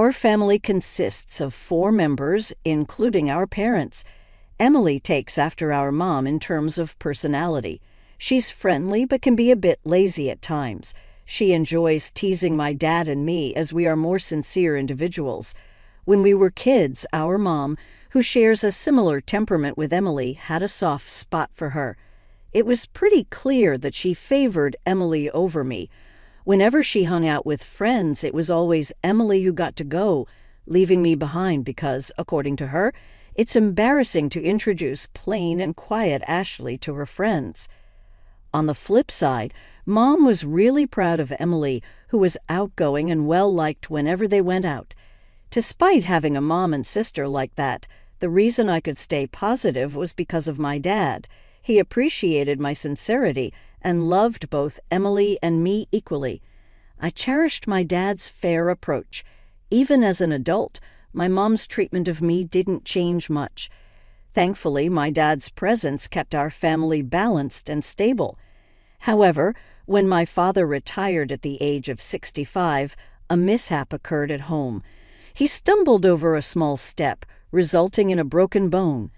Our family consists of 4 members, including our parents. Emily takes after our mom in terms of personality. She's friendly but can be a bit lazy at times. She enjoys teasing my dad and me as we are more sincere individuals. When we were kids, our mom, who shares a similar temperament with Emily, had a soft spot for her. It was pretty clear that she favored Emily over me. Whenever she hung out with friends, it was always Emily who got to go, leaving me behind because, according to her, it's embarrassing to introduce plain and quiet Ashley to her friends. On the flip side, Mom was really proud of Emily, who was outgoing and well-liked whenever they went out. Despite having a mom and sister like that, the reason I could stay positive was because of my dad. He appreciated my sincerity and loved both Emily and me equally. I cherished my dad's fair approach. Even as an adult, my mom's treatment of me didn't change much. Thankfully, my dad's presence kept our family balanced and stable. However, when my father retired at the age of 65, a mishap occurred at home. He stumbled over a small step, resulting in a broken bone.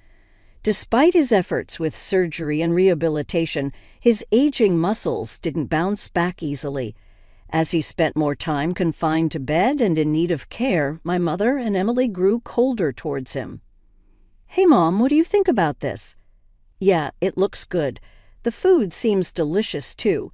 Despite his efforts with surgery and rehabilitation, his aging muscles didn't bounce back easily. As he spent more time confined to bed and in need of care, my mother and Emily grew colder towards him. "Hey, Mom, what do you think about this?" "Yeah, it looks good. The food seems delicious, too.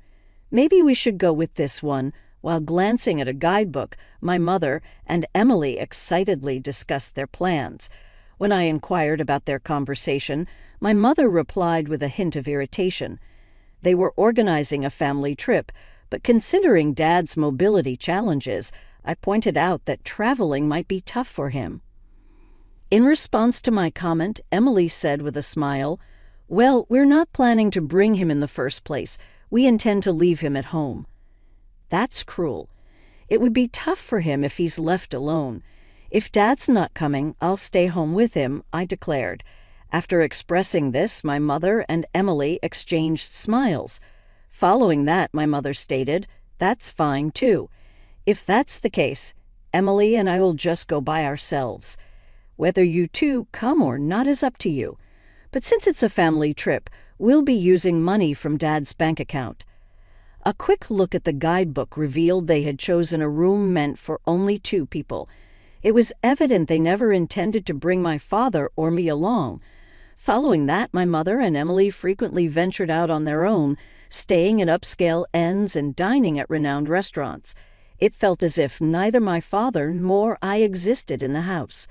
Maybe we should go with this one." While glancing at a guidebook, my mother and Emily excitedly discussed their plans. When I inquired about their conversation, my mother replied with a hint of irritation. They were organizing a family trip, but considering Dad's mobility challenges, I pointed out that traveling might be tough for him. In response to my comment, Emily said with a smile, "Well, we're not planning to bring him in the first place. We intend to leave him at home." That's cruel. It would be tough for him if he's left alone. "If Dad's not coming, I'll stay home with him," I declared. After expressing this, my mother and Emily exchanged smiles. Following that, my mother stated, "That's fine, too. If that's the case, Emily and I will just go by ourselves. Whether you two come or not is up to you. But since it's a family trip, we'll be using money from Dad's bank account." A quick look at the guidebook revealed they had chosen a room meant for only 2 people. It was evident they never intended to bring my father or me along. Following that, my mother and Emily frequently ventured out on their own, staying in upscale inns and dining at renowned restaurants. It felt as if neither my father nor I existed in the house.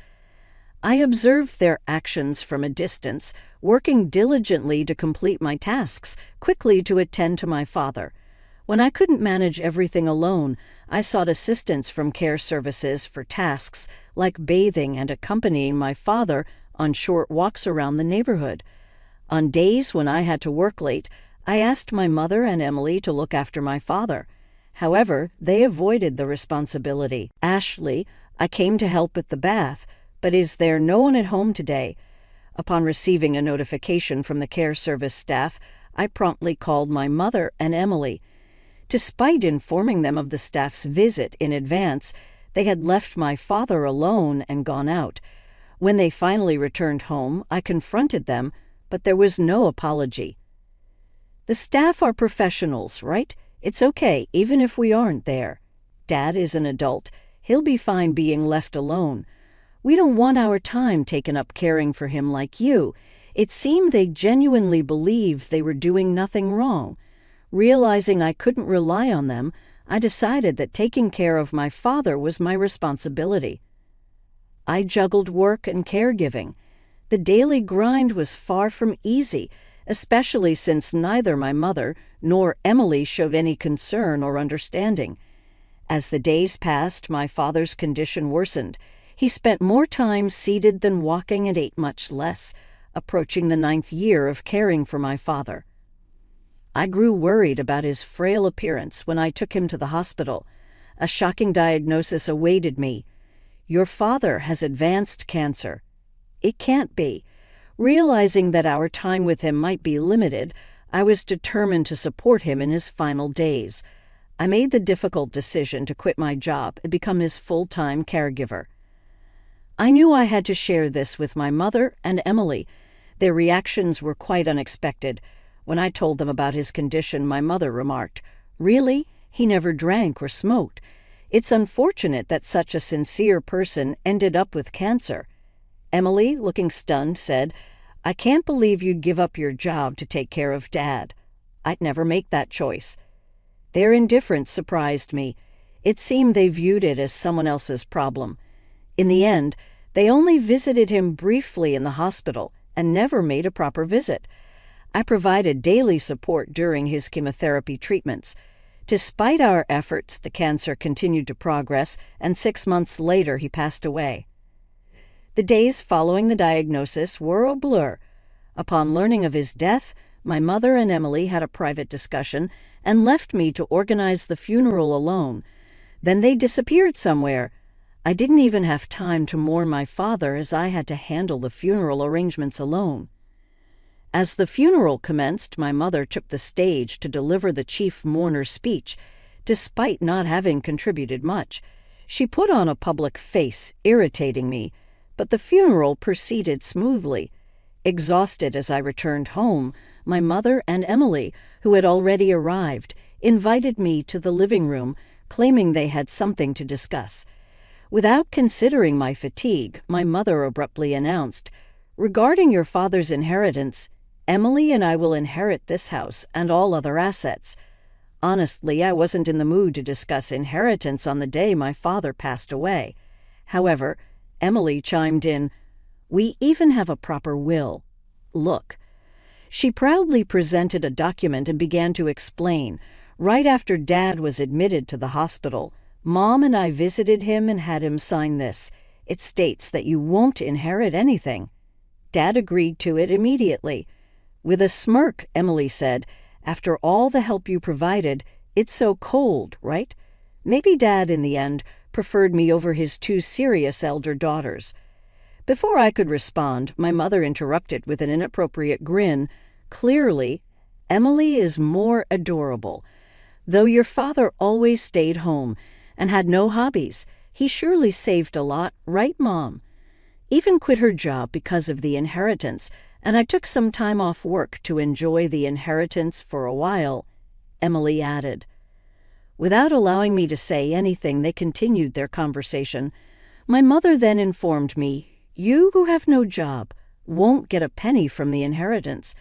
I observed their actions from a distance, working diligently to complete my tasks, quickly to attend to my father. When I couldn't manage everything alone, I sought assistance from care services for tasks like bathing and accompanying my father on short walks around the neighborhood. On days when I had to work late, I asked my mother and Emily to look after my father. However, they avoided the responsibility. "Ashley, I came to help with the bath, but is there no one at home today?" Upon receiving a notification from the care service staff, I promptly called my mother and Emily. Despite informing them of the staff's visit in advance, they had left my father alone and gone out. When they finally returned home, I confronted them, but there was no apology. "The staff are professionals, right? It's okay, even if we aren't there. Dad is an adult. He'll be fine being left alone. We don't want our time taken up caring for him like you." It seemed they genuinely believed they were doing nothing wrong. Realizing I couldn't rely on them, I decided that taking care of my father was my responsibility. I juggled work and caregiving. The daily grind was far from easy, especially since neither my mother nor Emily showed any concern or understanding. As the days passed, my father's condition worsened. He spent more time seated than walking and ate much less, approaching the 9th year of caring for my father. I grew worried about his frail appearance when I took him to the hospital. A shocking diagnosis awaited me. "Your father has advanced cancer." It can't be. Realizing that our time with him might be limited, I was determined to support him in his final days. I made the difficult decision to quit my job and become his full-time caregiver. I knew I had to share this with my mother and Emily. Their reactions were quite unexpected. When I told them about his condition, my mother remarked, "Really? He never drank or smoked. It's unfortunate that such a sincere person ended up with cancer." Emily, looking stunned, said, "I can't believe you'd give up your job to take care of Dad. I'd never make that choice." Their indifference surprised me. It seemed they viewed it as someone else's problem. In the end, they only visited him briefly in the hospital and never made a proper visit. I provided daily support during his chemotherapy treatments. Despite our efforts, the cancer continued to progress, and 6 months later he passed away. The days following the diagnosis were a blur. Upon learning of his death, my mother and Emily had a private discussion and left me to organize the funeral alone. Then they disappeared somewhere. I didn't even have time to mourn my father, as I had to handle the funeral arrangements alone. As the funeral commenced, my mother took the stage to deliver the chief mourner's speech, despite not having contributed much. She put on a public face, irritating me, but the funeral proceeded smoothly. Exhausted as I returned home, my mother and Emily, who had already arrived, invited me to the living room, claiming they had something to discuss. Without considering my fatigue, my mother abruptly announced, "Regarding your father's inheritance, Emily and I will inherit this house and all other assets." Honestly, I wasn't in the mood to discuss inheritance on the day my father passed away. However, Emily chimed in, "We even have a proper will. Look." She proudly presented a document and began to explain. Right after Dad was admitted to the hospital, Mom and I visited him and had him sign this. It states that you won't inherit anything. Dad agreed to it immediately. With a smirk, Emily said, "After all the help you provided, it's so cold, right?" Maybe Dad, in the end, preferred me over his 2 serious elder daughters. Before I could respond, my mother interrupted with an inappropriate grin. "Clearly, Emily is more adorable. Though your father always stayed home and had no hobbies, he surely saved a lot, right, Mom? Even quit her job because of the inheritance, and I took some time off work to enjoy the inheritance for a while," Emily added. Without allowing me to say anything, they continued their conversation. My mother then informed me, "You who have no job won't get a penny from the inheritance.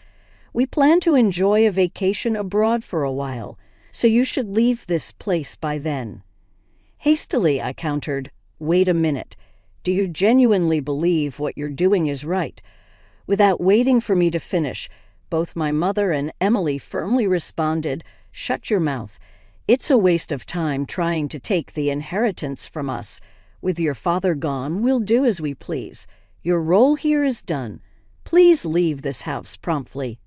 We plan to enjoy a vacation abroad for a while, so you should leave this place by then." Hastily, I countered, "Wait a minute. Do you genuinely believe what you're doing is right?" Without waiting for me to finish, both my mother and Emily firmly responded, "Shut your mouth. It's a waste of time trying to take the inheritance from us. With your father gone, we'll do as we please. Your role here is done. Please leave this house promptly."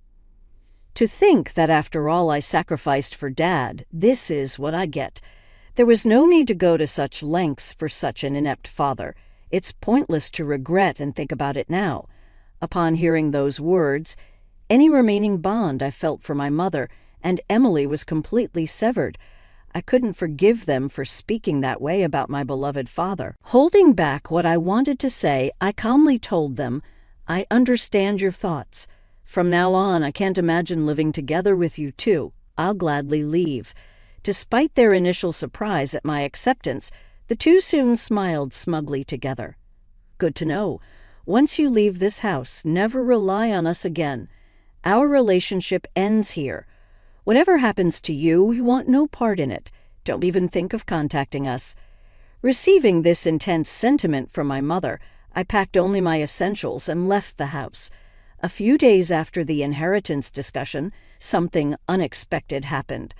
To think that after all I sacrificed for Dad, this is what I get. There was no need to go to such lengths for such an inept father. It's pointless to regret and think about it now. Upon hearing those words, any remaining bond I felt for my mother and Emily was completely severed. I couldn't forgive them for speaking that way about my beloved father. Holding back what I wanted to say, I calmly told them, "I understand your thoughts. From now on, I can't imagine living together with you two. I'll gladly leave." Despite their initial surprise at my acceptance, the two soon smiled smugly together. "Good to know. Once you leave this house, never rely on us again. Our relationship ends here. Whatever happens to you, we want no part in it. Don't even think of contacting us." Receiving this intense sentiment from my mother, I packed only my essentials and left the house. A few days after the inheritance discussion, something unexpected happened.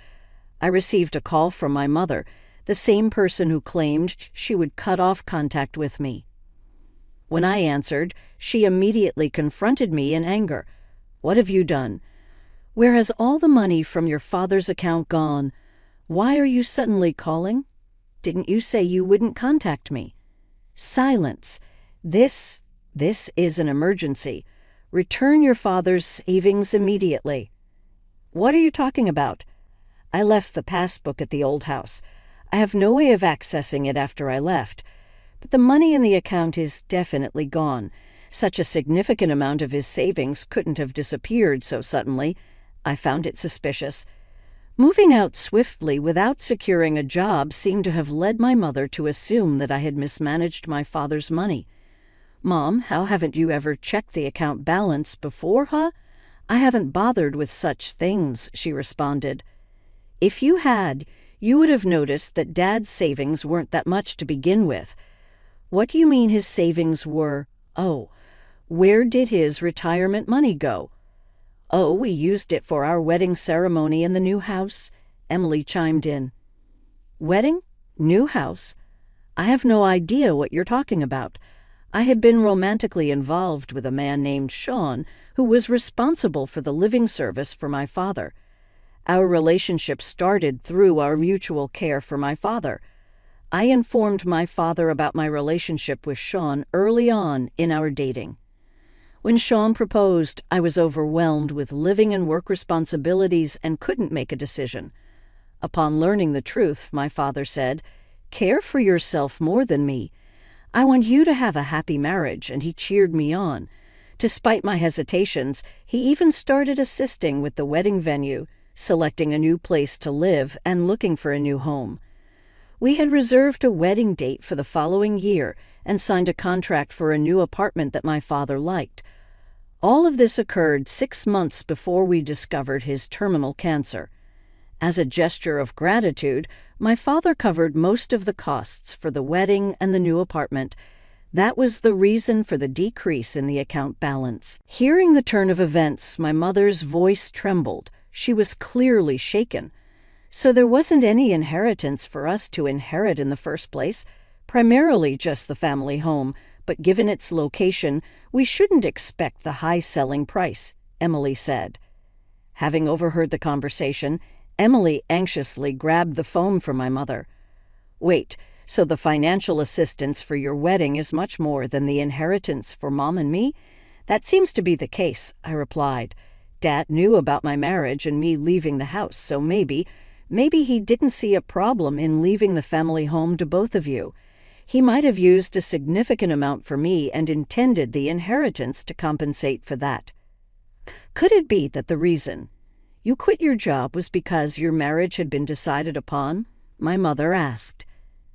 I received a call from my mother, the same person who claimed she would cut off contact with me. When I answered, she immediately confronted me in anger. "What have you done? Where has all the money from your father's account gone? Why are you suddenly calling? Didn't you say you wouldn't contact me?" "Silence. This is an emergency. Return your father's savings immediately." "What are you talking about?" I left the passbook at the old house. I have no way of accessing it after I left. But the money in the account is definitely gone. Such a significant amount of his savings couldn't have disappeared so suddenly. I found it suspicious. Moving out swiftly without securing a job seemed to have led my mother to assume that I had mismanaged my father's money. "Mom, how haven't you ever checked the account balance before, huh?" "I haven't bothered with such things," she responded. "If you had, you would have noticed that Dad's savings weren't that much to begin with." "What do you mean his savings were?" "Oh, where did his retirement money go?" "Oh, we used it for our wedding ceremony in the new house," Emily chimed in. "Wedding? New house? I have no idea what you're talking about. I had been romantically involved with a man named Sean who was responsible for the living service for my father. Our relationship started through our mutual care for my father. I informed my father about my relationship with Sean early on in our dating. When Sean proposed, I was overwhelmed with living and work responsibilities and couldn't make a decision. Upon learning the truth, my father said, "Care for yourself more than me. I want you to have a happy marriage," and he cheered me on. Despite my hesitations, he even started assisting with the wedding venue, selecting a new place to live and looking for a new home. We had reserved a wedding date for the following year and signed a contract for a new apartment that my father liked. All of this occurred 6 months before we discovered his terminal cancer. As a gesture of gratitude, my father covered most of the costs for the wedding and the new apartment. That was the reason for the decrease in the account balance. Hearing the turn of events, my mother's voice trembled. She was clearly shaken. "So there wasn't any inheritance for us to inherit in the first place, primarily just the family home, but given its location, we shouldn't expect the high selling price," Emily said. Having overheard the conversation, Emily anxiously grabbed the phone from my mother. "Wait, so the financial assistance for your wedding is much more than the inheritance for Mom and me?" "That seems to be the case," I replied. "Dad knew about my marriage and me leaving the house, so maybe he didn't see a problem in leaving the family home to both of you. He might have used a significant amount for me and intended the inheritance to compensate for that." "Could it be that the reason you quit your job was because your marriage had been decided upon?" my mother asked.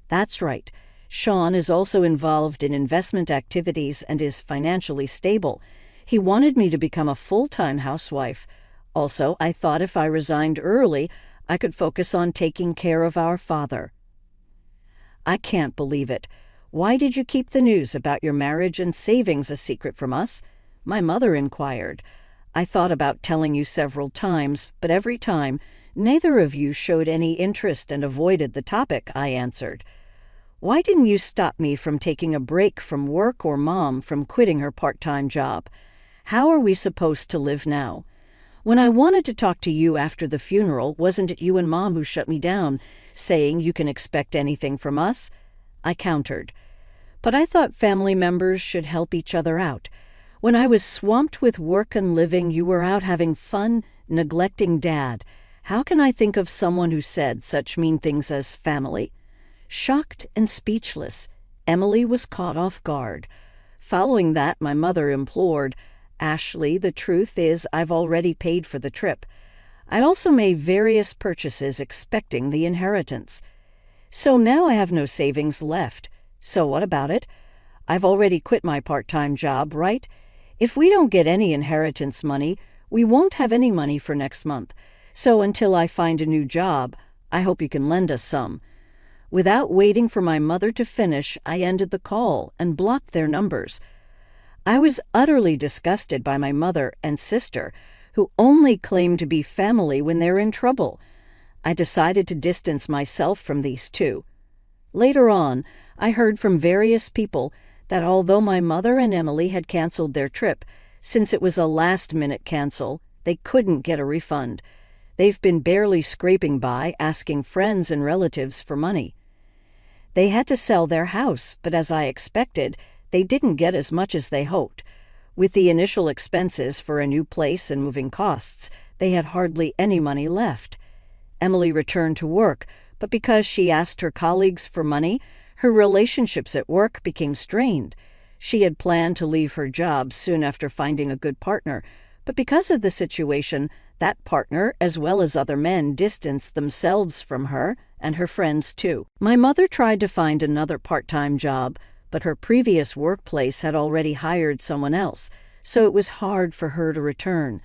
"That's right. Sean is also involved in investment activities and is financially stable. He wanted me to become a full-time housewife. Also, I thought if I resigned early, I could focus on taking care of our father." "I can't believe it. Why did you keep the news about your marriage and savings a secret from us?" my mother inquired. "I thought about telling you several times, but every time, neither of you showed any interest and avoided the topic," I answered. "Why didn't you stop me from taking a break from work or Mom from quitting her part-time job? How are we supposed to live now? When I wanted to talk to you after the funeral, wasn't it you and Mom who shut me down, saying you can expect anything from us?" I countered. "But I thought family members should help each other out. When I was swamped with work and living, you were out having fun, neglecting Dad. How can I think of someone who said such mean things as family?" Shocked and speechless, Emily was caught off guard. Following that, my mother implored, "Ashley, the truth is I've already paid for the trip. I'd also made various purchases expecting the inheritance. So now I have no savings left. So what about it? I've already quit my part-time job, right? If we don't get any inheritance money, we won't have any money for next month. So until I find a new job, I hope you can lend us some." Without waiting for my mother to finish, I ended the call and blocked their numbers. I was utterly disgusted by my mother and sister, who only claim to be family when they're in trouble. I decided to distance myself from these two. Later on, I heard from various people that although my mother and Emily had canceled their trip, since it was a last-minute cancel, they couldn't get a refund. They've been barely scraping by, asking friends and relatives for money. They had to sell their house, but as I expected, they didn't get as much as they hoped. With the initial expenses for a new place and moving costs, they had hardly any money left. Emily returned to work, but because she asked her colleagues for money, her relationships at work became strained. She had planned to leave her job soon after finding a good partner, but because of the situation, that partner, as well as other men, distanced themselves from her and her friends too. My mother tried to find another part-time job, but her previous workplace had already hired someone else, so it was hard for her to return.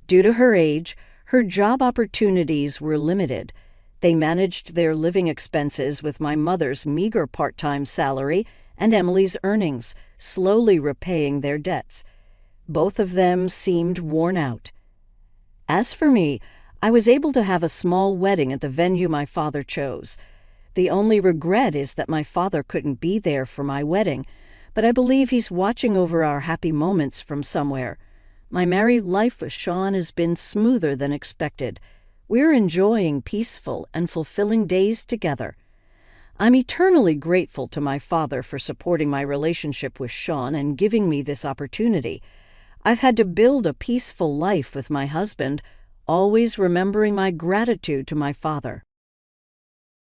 Due to her age, her job opportunities were limited. They managed their living expenses with my mother's meager part-time salary and Emily's earnings, slowly repaying their debts. Both of them seemed worn out. As for me, I was able to have a small wedding at the venue my father chose. The only regret is that my father couldn't be there for my wedding, but I believe he's watching over our happy moments from somewhere. My married life with Sean has been smoother than expected. We're enjoying peaceful and fulfilling days together. I'm eternally grateful to my father for supporting my relationship with Sean and giving me this opportunity. I've had to build a peaceful life with my husband, always remembering my gratitude to my father.